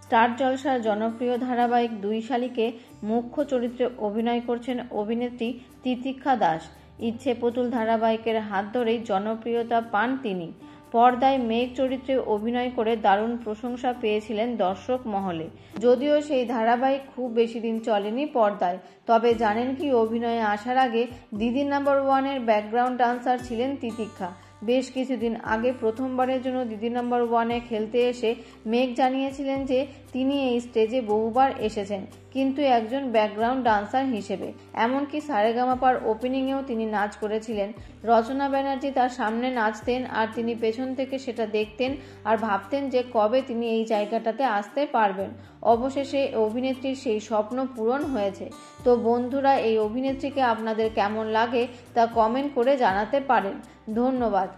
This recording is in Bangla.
স্টার জলসার জনপ্রিয় ধারাবাহিক দুই শালিকে মুখ্য চরিত্রে অভিনয় করছেন অভিনেত্রী তিতিক্ষা দাস। ইচ্ছে পুতুল ধারাবাহিকের হাত ধরেই জনপ্রিয়তা পান তিনি। পর্দায় মেঘ চরিত্রে অভিনয় করে দারুণ প্রশংসা পেয়েছিলেন দর্শক মহলে। যদিও সেই ধারাবাহিক খুব বেশি দিন চলেনি পর্দায়, তবে জানেন কি, অভিনয়ে আসার আগে দিদি নাম্বার ওয়ানের ব্যাকগ্রাউন্ড ডান্সার ছিলেন তিতিক্ষা। বেশ কিছুদিন আগে প্রথমবারের জন্য দিদি নাম্বার ওয়ানে খেলতে এসে মেঘ জানিয়েছিলেন যে তিনি এই স্টেজে বহুবার এসেছেন, কিন্তু একজন ব্যাকগ্রাউন্ড ডান্সার হিসেবে। এমনকি সারেগামাপার ওপেনিংয়েও তিনি নাচ করেছিলেন। রচনা ব্যানার্জি তার সামনে নাচতেন আর তিনি পেছন থেকে সেটা দেখতেন আর ভাবতেন যে কবে তিনি এই জায়গাটাতে আসতে পারবেন। অবশেষে অভিনেত্রীর সেই স্বপ্ন পূরণ হয়েছে। তো বন্ধুরা, এই অভিনেত্রীকে আপনাদের কেমন লাগে তা কমেন্ট করে জানাতে পারেন। ধন্যবাদ।